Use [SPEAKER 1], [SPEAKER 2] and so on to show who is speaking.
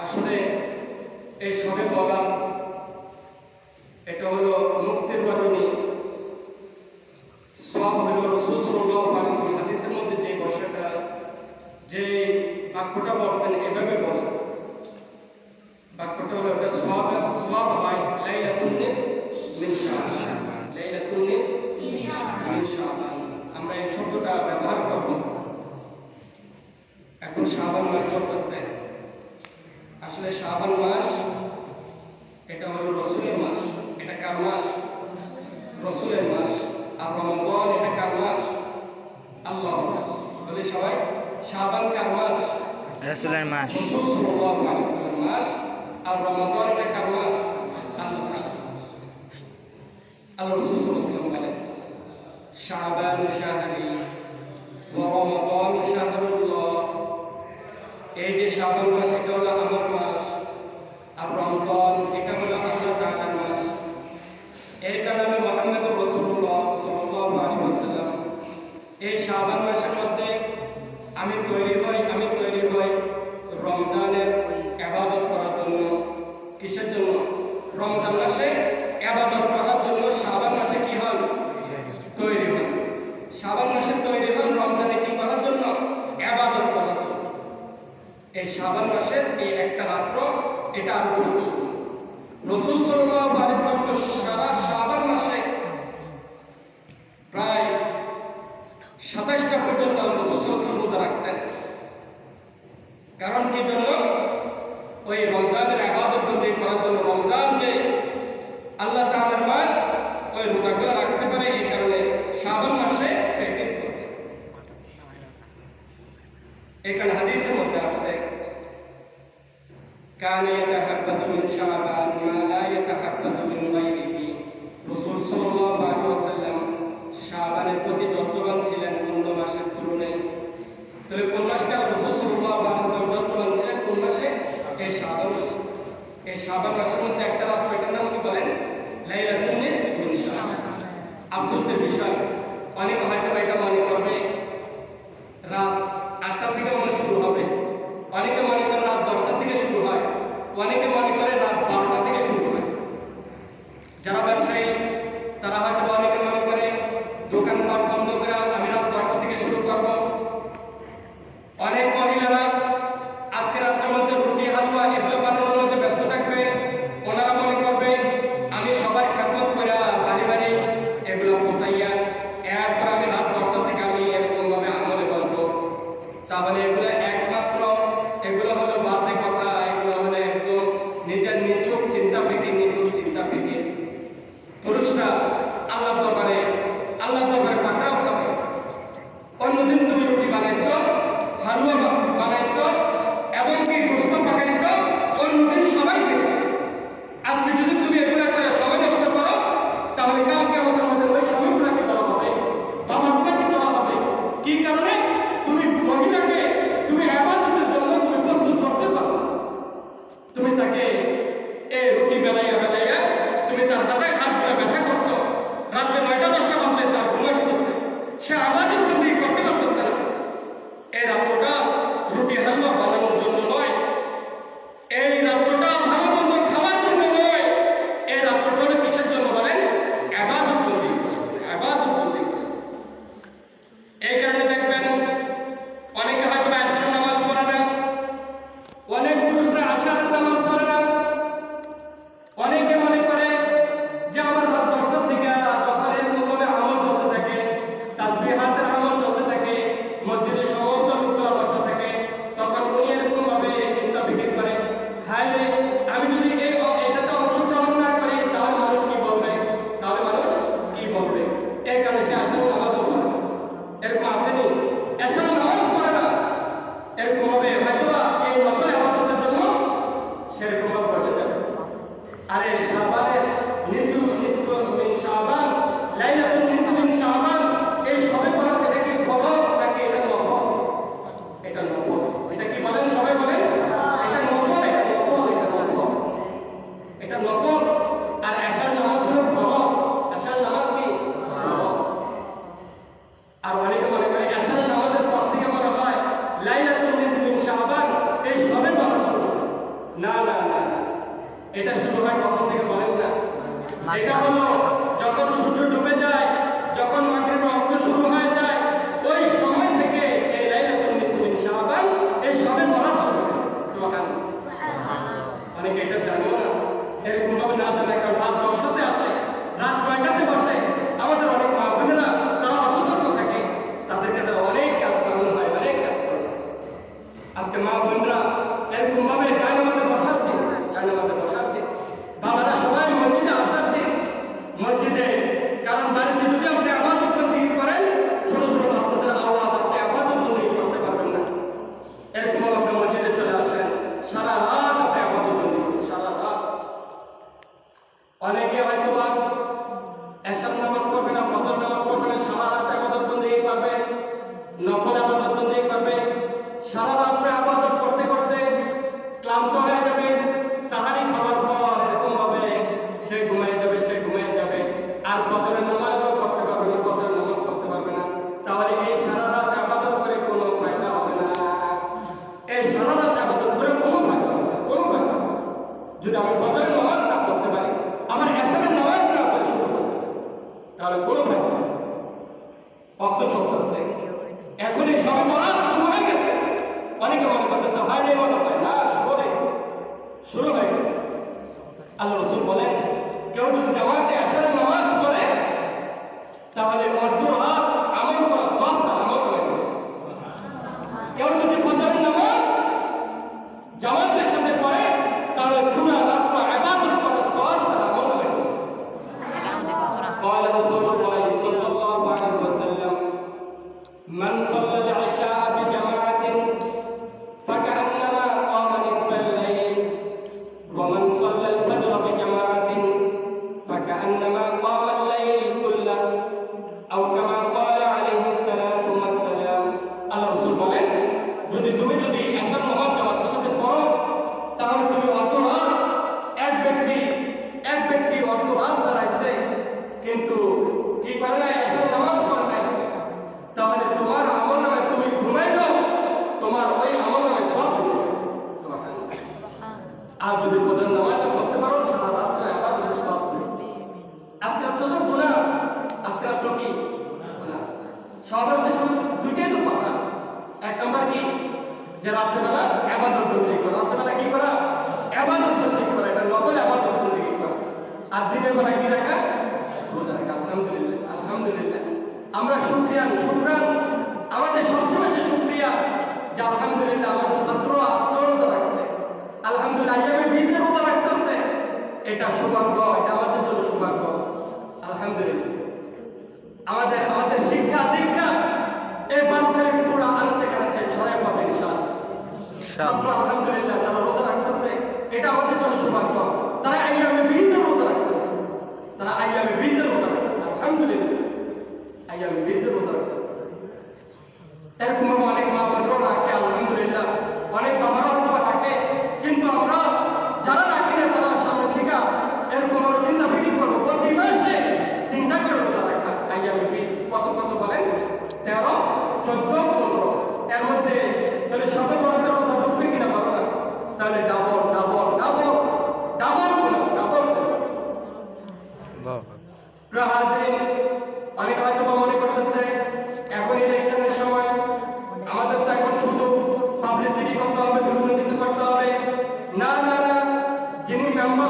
[SPEAKER 1] আসলে এই শবে বরাত এটা হলো মুক্তির রজনী। সব হলো রাসূল সাল্লাল্লাহু আলাইহি ওয়াসাল্লাম হাদিসের মধ্যে যে বর্ষটা যে বাক্যটা বলছেন এভাবে বলেন, বাক্যটা হলো এটা সব হয় লাইলাতুন নিসফ মিন শাবান, লাইলাতুন নিসফ মিন শাবান। আমরা এই শব্দটা ব্যবহার করব। এখন শাবান মাস চলতেছে। আসলে শাবান মাস এটা হলো রসুলের মাস। এটা কার মাস? রসুলের মাস। আর রমাদান এটা কার মাস? আল্লাহর মাস। বলে সবাই শাবান কার মাস?
[SPEAKER 2] রাসূলের মাস।
[SPEAKER 1] রাসূল সাল্লাল্লাহু আলাইহি ওয়াসাল্লামের মাস। আর রমাদান এটা কার মাস? আল্লাহর মাস। আল্লাহ রাসূল সাল্লাল্লাহু আলাইহি ওয়াসাল্লাম বলেন শাবান শাহরি ওয়া রমাদান শাহরুল্লাহ। এই যে শাবান মাস এটা হলো আমার মাস, আর রমজান এটা হলো আল্লাহ তাআলার মাস। এই কারণে মুহাম্মদুর রাসূলুল্লাহ সাল্লাল্লাহু আলাইহি ওয়াসাল্লাম এই শাবান মাসের মধ্যে আমি তৈরি হই রমজানের ইবাদত করার জন্য। কিসের জন্য? রমজান মাসে ইবাদত করার জন্য শাবান মাসে কি হন? তৈরি হন। শাবান মাসে তৈরি হন রমজানে কি করার জন্য? ইবাদত করার জন্য। এই শাবান মাসের এই একটা রাত্র এটা আরো গুরুত্বপূর্ণ। রাসূল সাল্লাল্লাহু আলাইহি ওয়াসাল্লাম সারা শাবান মাসে প্রায় 27টা পর্যন্ত রাসূল সাল্লাল্লাহু আলাইহি ওয়াসাল্লাম রোজা রাখতেন। কারণ কি জন্য? ওই রমজানের ইবাদত বন্দেগী করার জন্য। রমজান যে আল্লাহ তাআলার মাস, ওই রোজাগুলো রাখতে পারে এই কারণে শাবান মাসে প্র্যাকটিস করতে। এখানে হাদিসের মধ্যে আছে কানা ইয়াতাহাফাযু মিন শাবান মা লা ইয়াতাহাফাযু মিন গায়রিহি। রাসূল সাল্লাল্লাহু আলাইহি ওয়াসাল্লাম শাবানের প্রতি যত্নবান ছিলেন অন্য মাসের তুলনায়। তাহলে কোন মাসটা রাসূল সাল্লাল্লাহু আলাইহি ওয়াসাল্লাম যত্নবান ছিলেন? কোন মাসে? এই শাবান মাসে। এই শাবান মাসের মধ্যে একটা রাত, এটার নাম কি বলেন? লাইলাতুন নিসফ মিন শাবান। আফসোসের বিষয়, অনেকে হয়তো এটা মনে করবে রাত 8টা থেকে মনে শুরু হবে, অনেকে মনে করে রাত 10টা থেকে শুরু হয়, অনেকে মনে করে রাত 12টা থেকে শুরু হয়। যারা ব্যবসায়ী তারা হয়তো অনেকে মনে করে দোকানপাট বন্ধ করে আমি রাত 10টা থেকে শুরু করব। অনেক মহিলারা আজকে রাত্রের মধ্যে রুটি হালুয়া এগুলো বানানোর মধ্যে ব্যস্ত থাকবে। ওনারা মনে করবে আমি সবাই খেদমত করে বাড়ি বাড়ি এগুলো পৌঁছাইয়া এরপর আমি রাত 10টা থেকে আমি এরকম ভাবে আমলে বলবো। না না না, এটা শুরু হয় কখন থেকে বলেন না? এটা হলো যখন সূর্য ডুবে যায়, যখন মাগরিবের অংশ শুরু হয়ে যায়, ওই সময় থেকে এই লাইলাতুল নিসফ মিন শাবান, এই সবে বরাত শুরু হয়। সুবহানাল্লাহ। অনেকে এটা জানেও না, এরকম ভাবে না জানে, কারণ রাত 10টাতে আসে, রাত 9টাতে বসে। আমাদের অনেক মা বোনেরা তারা অসতর্ক থাকে, তাদেরকে তারা অনেক কাজ করানো হয়, অনেক কাজ করে। আজকে মা বোনরা এরকম ভাবে জায়নামাজে বসার দিন, জায়নামাজে বসার দিন, বাবারা সবাই মসজিদে আসার দিন, মসজিদে, কারণ বাড়িতে যদি আপনি ইবাদত বন্দেগী করেন, ছোট ছোট বাচ্চাদের আওয়াজ আপনি ইবাদত বন্দেগী করতে পারবেন না। এরকম ভাবে আপনি মসজিদে চলে আসেন, সারা রাত আপনি ইবাদত বন্দেগী করবেন, সারা রাত। অনেকে হয়তো বা এশার নামাজ পড়বে না, ফজর নামাজ পড়বে না, সারা রাত ইবাদত বন্দেগী করবে, নফল ইবাদত বন্দেগী করবে, সারা রাত ইবাদত করতে করতে ক্লান্ত হয়ে যাবে। সাহারি খাওয়ার পর এরকম ভাবে সে ঘুমিয়ে যাবে, সে ঘুমিয়ে যাবে, আর ফজরের নামাজও পড়তে পারবে না, ফজরের নামাজ পড়তে পারবে না। তাহলে এই সারা রাত ইবাদত করে কোনো ফায়দা হবে না। এই সারা রাত ইবাদত করে কোনো ফায়দা হবে না, কোনো ফায়দা হবে না। যদি আমি ফজরের নামাজ না পড়তে পারি, আমার এশারের নামাজ না পড়ে শুরু করতে পারি, তাহলে কোনো ফায়দা হবে না। অর্থ চলতেছে, এখন এই সবে বরাত শুরু হয়ে গেছে। অনেকে মনে করতেছে হয় নাই, মনে হয় না, শুরু হয়ে গেছে, শুরু হয়ে গেছে। আল্লাহ রাসূল বলেন, কেউ যদি জামাতে এশারের নামাজ পড়ে, তাহলে অর্ধ রাত আমল করা সব তার আমল করে। কেউ যদি ফজরের নামাজ জামাতের সাথে পড়ে, তাহলে পুরো রাত ইবাদত করা সব তার আমল করে। قال رسول الله صلى الله عليه وسلم من صلى العشاء بجماعة فكأنما قام نصف الليل ومن صلى الفجر بجماعة فكأنما قام الليل كله أو كما قال عليه الصلاة والسلام. আল্লাহ রাসূল বলেন, যদি এশার নামাজ জামাতের সাথে পড়ো, তাহলে তুমি অর্ধ রাত, এক ব্যক্তি অর্ধ রাত দাঁড়াইছে, কিন্তু কি করে না, এশার নামাজ পড়ে নাই, তাহলে তোমার আমল নামে, তুমি ঘুমাইলো, তোমার ওই আমল নামে সব। আর যদি ফজর নামাজটা পড়তে পারো, সারা রাত ইবাদত সব। আজকে রাত হলো বোনাস, আজকে রাত কি সবার দেশে দুইটাই তো কথা। এক নম্বর কি, যে রাত্রেবেলা ইবাদত বন্দেগী করা, রাত্রেবেলা কি করা, ইবাদত বন্দেগী করা, এটা নফল ইবাদত বন্দেগী করা। আর দিনের বেলা কি রাখা, রোজা রাখা। আলহামদুলিল্লাহ, আলহামদুলিল্লাহ, আমরা শুকরান, আমাদের সবচেয়ে বেশি শুকরিয়া যে আলহামদুলিল্লাহ আমাদের ছাত্ররা আজকে রোজা রাখছে, আলহামদুলিল্লাহ আইয়ামে বীজে রোজা রাখতেছে। এটা সৌভাগ্য, এটা আমাদের জন্য সৌভাগ্য। আলহামদুলিল্লাহ আমাদের শিক্ষা দীক্ষা এই বালুখালী পুরো আনাচে কানাচে ছড়ায় পাবে ইনশাআল্লাহ। আলহামদুলিল্লাহ তারা রোজা রাখতেছে, এটা আমাদের জন্য সৌভাগ্য। তারা আইয়ামে বীজে রোজা রাখতেছে, তারা আইয়ামে বীজে রোজা রাখতেছে, আলহামদুলিল্লাহ আইয়ামে বীজে রোজা রাখতেছে। এরকম অনেক মা বোনরাও রাখে, আলহামদুলিল্লাহ অনেক বাবারাও অথবা রাখে, কিন্তু আমরা যারা রাখি না, তারা সামনে থেকে এরকম ভাবে চিন্তা ফিকির করবো, প্রতি মাসে 3টা করে রোজা রাখা। আইয়ামে বীজ কত কত বলেন, 13, 14, 15, এর মধ্যে তাহলে সবে বড়দের রোজা ঢুকবে কিনা পারো না, তাহলে double double double double double. হাজিরিন, অনেক হয়তো মনে করতেছে এখন ইলেকশনের সময়, আমাদের তো এখন শুধু পাবলিসিটি করতে হবে, বিভিন্ন কিছু করতে হবে। না না না, যিনি মেম্বার